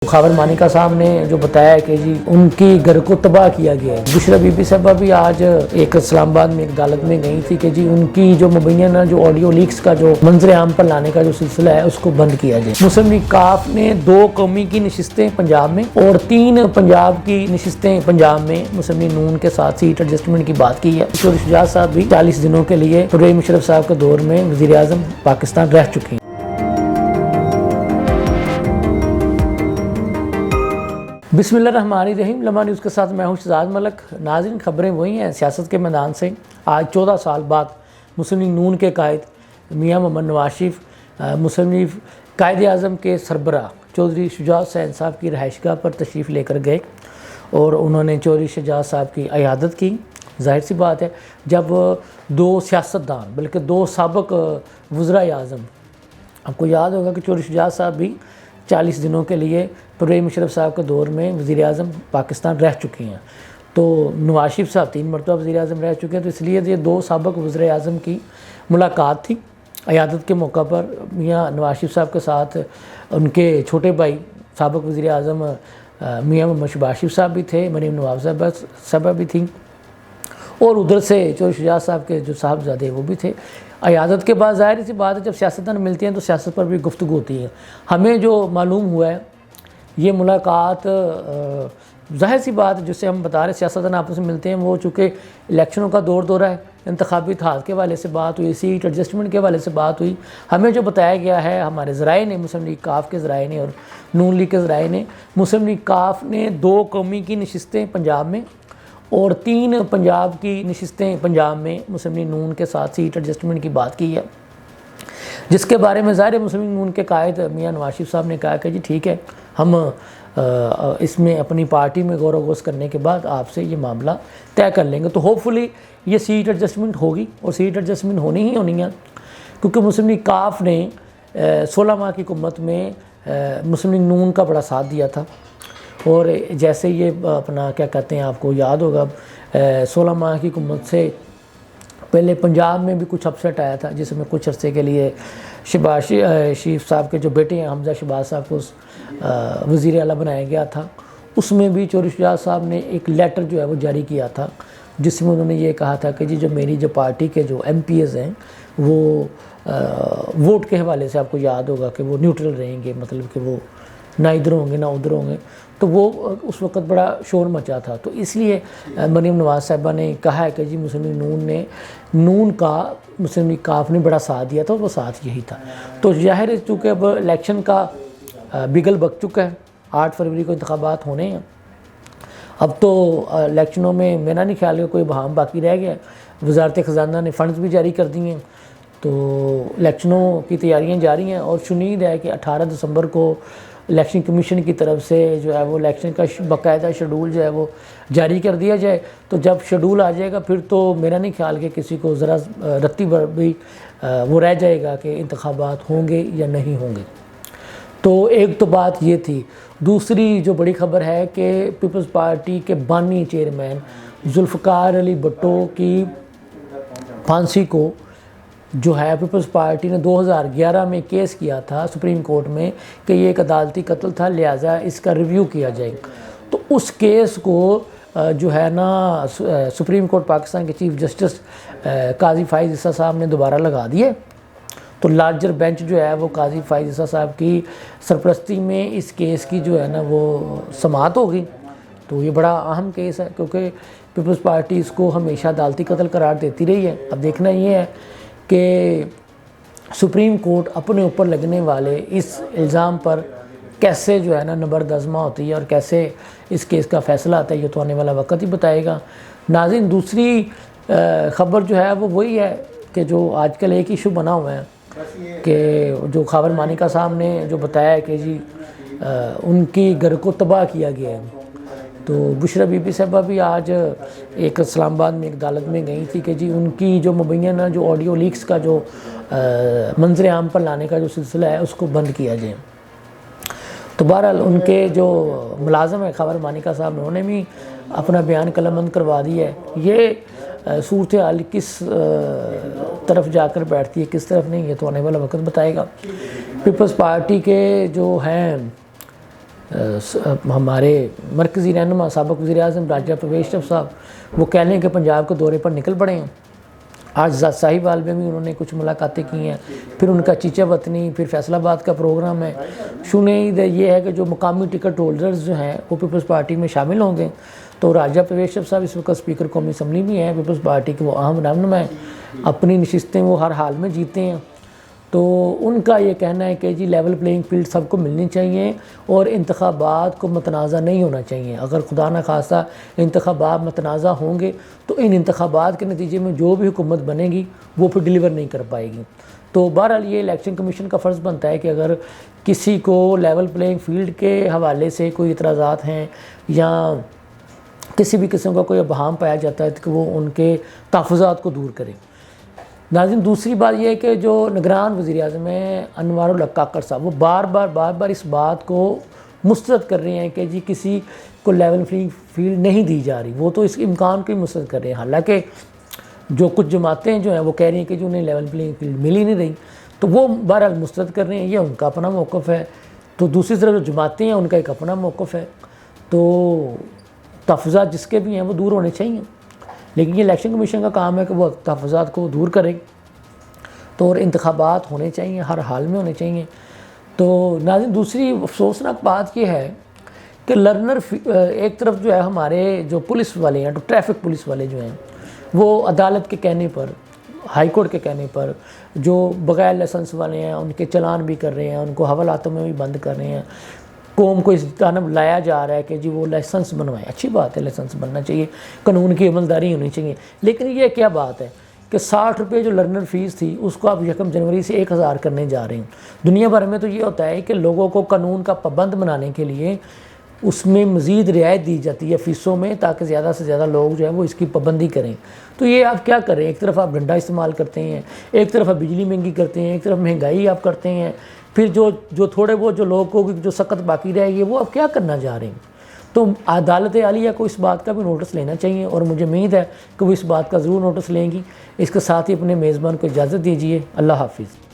خاور مانیکا صاحب نے جو بتایا کہ جی ان کی گھر کو تباہ کیا گیا ہے۔ بشرا بی بی صاحبہ بھی آج ایک اسلام آباد میں ایک عدالت میں گئی تھی کہ جی ان کی جو مبینہ جو آڈیو لیکس کا جو منظر عام پر لانے کا جو سلسلہ ہے اس کو بند کیا جائے۔ مسلم لیگ کاف نے 2 قومی کی نشستیں پنجاب میں اور 3 پنجاب کی نشستیں پنجاب میں مسلم لیگ نون کے ساتھ سیٹ ایڈجسٹمنٹ کی بات کی ہے۔ چودھری شجاعت صاحب بھی 40 دنوں کے لیے پرویز مشرف صاحب کے دور میں وزیر اعظم پاکستان رہ چکی ہیں۔ بسم اللہ الرحمن الرحیم، لمحہ نیوز کے ساتھ میں ہوں شہزاد ملک۔ ناظرین، خبریں وہی ہیں سیاست کے میدان سے۔ آج 14 سال بعد مسلم لیگ نون کے قائد میاں محمد نواز شریف مسلم لیگ قائد اعظم کے سربراہ چودھری شجاعت حسین صاحب کی رہائش گاہ پر تشریف لے کر گئے اور انہوں نے چودھری شجاعت صاحب کی عیادت کی۔ ظاہر سی بات ہے، جب 2 سیاستدان بلکہ 2 سابق وزراء اعظم، آپ کو یاد ہوگا کہ چودھری شجاعت صاحب بھی 40 دنوں کے لیے پرویز مشرف صاحب کے دور میں وزیر اعظم پاکستان رہ چکی ہیں، تو نواز شریف صاحب 3 مرتبہ وزیر اعظم رہ چکے ہیں، تو اس لیے یہ 2 سابق وزراء اعظم کی ملاقات تھی۔ عیادت کے موقع پر میاں نواز شریف صاحب کے ساتھ ان کے چھوٹے بھائی سابق وزیر اعظم میاں محمد شہباز شریف صاحب بھی تھے، مریم نواز صاحبہ بھی تھیں، اور ادھر سے چودھری شجاعت صاحب کے جو صاحبزادے وہ بھی تھے۔ عیادت کے بعد ظاہر سی بات ہے، جب سیاستدان ملتے ہیں تو سیاست پر بھی گفتگو ہوتی ہے۔ ہمیں جو معلوم ہوا ہے، یہ ملاقات ظاہر سی بات ہے، جس سے ہم بتا رہے سیاستدان آپس میں ملتے ہیں، وہ چونکہ الیکشنوں کا دور ہے، انتخابی اتحاد کے حوالے سے بات ہوئی، سیٹ ایڈجسٹمنٹ کے حوالے سے بات ہوئی۔ ہمیں جو بتایا گیا ہے ہمارے ذرائع نے، مسلم لیگ کاف کے ذرائع نے اور نون لیگ کے ذرائع نے، مسلم لیگ کاف نے 2 قومی کی نشستیں پنجاب میں اور 3 پنجاب کی نشستیں پنجاب میں مسلم لیگ نون کے ساتھ سیٹ ایڈجسٹمنٹ کی بات کی ہے، جس کے بارے میں ظاہر مسلم لیگ نون کے قائد میاں نواز شریف صاحب نے کہا کہ جی ٹھیک ہے، ہم اس میں اپنی پارٹی میں غور و خوض کرنے کے بعد آپ سے یہ معاملہ طے کر لیں گے۔ تو ہوپ فلی یہ سیٹ ایڈجسٹمنٹ ہوگی، اور سیٹ ایڈجسٹمنٹ ہونی ہے، کیونکہ مسلم لیگ کاف نے 16 ماہ کی حکومت میں مسلم لیگ نون کا بڑا ساتھ دیا تھا، اور جیسے یہ اپنا کیا کہتے ہیں، آپ کو یاد ہوگا 16 ماہ کی حکومت سے پہلے پنجاب میں بھی کچھ اپسیٹ آیا تھا، جس میں کچھ عرصے کے لیے شہباز شریف صاحب کے جو بیٹے ہیں حمزہ شہباز صاحب کو وزیر اعلیٰ بنایا گیا تھا۔ اس میں بھی چودھری شجاعت صاحب نے ایک لیٹر جو ہے وہ جاری کیا تھا، جس میں انہوں نے یہ کہا تھا کہ جی جو میری جو پارٹی کے جو ایم پی ایز ہیں وہ ووٹ کے حوالے سے آپ کو یاد ہوگا کہ وہ نیوٹرل رہیں گے، مطلب کہ وہ نہ ادھر ہوں گے نہ ادھر ہوں گے، تو وہ اس وقت بڑا شور مچا تھا۔ تو اس لیے مریم نواز صاحبہ نے کہا ہے کہ جی مسلم لیگ نون کا مسلم لیگ کاف نے بڑا ساتھ دیا تھا، اور وہ ساتھ یہی تھا۔ تو ظاہر ہے چونکہ اب الیکشن کا بگل بک چکا ہے، 8 فروری کو انتخابات ہونے ہیں، اب تو الیکشنوں میں میرا نہیں خیال کہ کوئی بہام باقی رہ گیا ہے۔ وزارت خزانہ نے فنڈز بھی جاری کر دیے ہیں، تو الیکشنوں کی تیاریاں جاری ہیں، اور شنید ہے کہ 18 دسمبر کو الیکشن کمیشن کی طرف سے جو ہے وہ الیکشن کا باقاعدہ شیڈول جو ہے وہ جاری کر دیا جائے۔ تو جب شیڈول آ جائے گا پھر تو میرا نہیں خیال کہ کسی کو ذرا رتی بھر بھی وہ رہ جائے گا کہ انتخابات ہوں گے یا نہیں ہوں گے۔ تو ایک تو بات یہ تھی۔ دوسری جو بڑی خبر ہے کہ پیپلز پارٹی کے بانی چیئرمین ذوالفقار علی بھٹو کی پھانسی کو جو ہے پیپلز پارٹی نے 2011 میں کیس کیا تھا سپریم کورٹ میں کہ یہ ایک عدالتی قتل تھا، لہٰذا اس کا ریویو کیا جائے۔ تو اس کیس کو جو ہے نا سپریم کورٹ پاکستان کے چیف جسٹس قاضی فائز عیسیٰ صاحب نے دوبارہ لگا دیے۔ تو لارجر بینچ جو ہے وہ قاضی فائز عیسیٰ صاحب کی سرپرستی میں اس کیس کی جو ہے نا وہ سماعت ہوگی۔ تو یہ بڑا اہم کیس ہے، کیونکہ پیپلز پارٹی اس کو ہمیشہ عدالتی قتل قرار دیتی رہی ہے۔ اب دیکھنا یہ ہے کہ سپریم کورٹ اپنے اوپر لگنے والے اس الزام پر کیسے جو ہے نا نبرد آزما ہوتی ہے، اور کیسے اس کیس کا فیصلہ آتا ہے، یہ تو آنے والا وقت ہی بتائے گا۔ ناظرین، دوسری خبر جو ہے وہ وہی ہے کہ جو آج کل ایک ایشو بنا ہوا ہے کہ جو خاور مانیکا صاحب نے جو بتایا کہ جی ان کی گھر کو تباہ کیا گیا ہے، تو بشرا بی بی صاحبہ بھی آج ایک اسلام آباد میں ایک عدالت میں گئی تھی کہ جی ان کی جو مبینہ جو آڈیو لیکس کا جو منظر عام پر لانے کا جو سلسلہ ہے اس کو بند کیا جائے۔ تو بہرحال ان کے جو ملازم ہے خاور مانیکا صاحب، انہوں نے بھی اپنا بیان قلم بند کروا دیا ہے۔ یہ صورتحال کس طرف جا کر بیٹھتی ہے کس طرف نہیں، یہ تو آنے والا وقت بتائے گا۔ پیپلز پارٹی کے جو ہیں ہمارے مرکزی رہنما سابق وزیر اعظم راجہ پرویز اشرف صاحب وہ کہہ لیں کہ پنجاب کے دورے پر نکل پڑے ہیں. آج صاحبال میں بھی انہوں نے کچھ ملاقاتیں کی ہیں, پھر ان کا چیچا وطنی, پھر فیصل آباد کا پروگرام ہے. شنید یہ ہے کہ جو مقامی ٹکٹ ہولڈرز جو ہیں وہ پیپلز پارٹی میں شامل ہوں گے. تو راجہ پرویز اشرف صاحب اس وقت اسپیکر قومی اسمبلی بھی ہیں, پیپلز پارٹی کے وہ اہم رہنما ہیں, اپنی نشستیں وہ ہر حال میں جیتے ہیں. تو ان کا یہ کہنا ہے کہ جی لیول پلینگ فیلڈ سب کو ملنی چاہیے اور انتخابات کو متنازع نہیں ہونا چاہیے. اگر خدا نخواستہ انتخابات متنازع ہوں گے تو ان انتخابات کے نتیجے میں جو بھی حکومت بنے گی وہ پھر ڈیلیور نہیں کر پائے گی. تو بہرحال یہ الیکشن کمیشن کا فرض بنتا ہے کہ اگر کسی کو لیول پلینگ فیلڈ کے حوالے سے کوئی اعتراضات ہیں یا کسی بھی قسم کا کوئی ابہام پایا جاتا ہے تو وہ ان کے تحفظات کو دور کرے. ناظرین, دوسری بات یہ ہے کہ جو نگران وزیر اعظم ہیں انوار الحق کاکڑ صاحب وہ بار بار اس بات کو مسترد کر رہے ہیں کہ جی کسی کو لیول پلینگ فیلڈ نہیں دی جا رہی. وہ تو اس امکان کو ہی مسترد کر رہے ہیں, حالانکہ جو کچھ جماعتیں جو ہیں وہ کہہ رہی ہیں کہ جو انہیں لیول پلینگ فیلڈ مل ہی نہیں رہی, تو وہ بہرحال مسترد کر رہے ہیں, یہ ان کا اپنا موقف ہے. تو دوسری طرف جو جماعتیں ہیں ان کا ایک اپنا موقف ہے. تو تحفظات جس کے بھی ہیں وہ دور ہونے چاہیے, لیکن یہ الیکشن کمیشن کا کام ہے کہ وہ تحفظات کو دور کرے. تو اور انتخابات ہونے چاہیے, ہر حال میں ہونے چاہیے. تو ناظرین, دوسری افسوسناک بات یہ ہے کہ لرنر ایک طرف جو ہے ہمارے جو پولیس والے ہیں, ٹریفک پولیس والے جو ہیں وہ عدالت کے کہنے پر, ہائی کورٹ کے کہنے پر جو بغیر لائسنس والے ہیں ان کے چلان بھی کر رہے ہیں, ان کو حوالاتوں میں بھی بند کر رہے ہیں. قوم کو اس جانب لایا جا رہا ہے کہ جی وہ لائسنس بنوائیں. اچھی بات ہے, لائسنس بننا چاہیے, قانون کی عملداری ہونی چاہیے, لیکن یہ کیا بات ہے کہ 60 روپے جو لرنر فیس تھی اس کو آپ 1 جنوری سے 1000 کرنے جا رہے ہیں. دنیا بھر میں تو یہ ہوتا ہے کہ لوگوں کو قانون کا پابند بنانے کے لیے اس میں مزید رعایت دی جاتی ہے فیسوں میں, تاکہ زیادہ سے زیادہ لوگ جو ہیں وہ اس کی پابندی کریں. تو یہ آپ کیا کریں, ایک طرف آپ ڈنڈا استعمال کرتے ہیں, ایک طرف آپ بجلی مہنگی کرتے ہیں, ایک طرف مہنگائی آپ کرتے ہیں, پھر جو تھوڑے بہت جو لوگ کو جو سخت باقی رہے گی وہ اب کیا کرنا جا رہے ہیں. تو عدالت عالیہ کو اس بات کا بھی نوٹس لینا چاہیے, اور مجھے امید ہے کہ وہ اس بات کا ضرور نوٹس لیں گی. اس کے ساتھ ہی اپنے میزبان کو اجازت دیجیے. اللہ حافظ.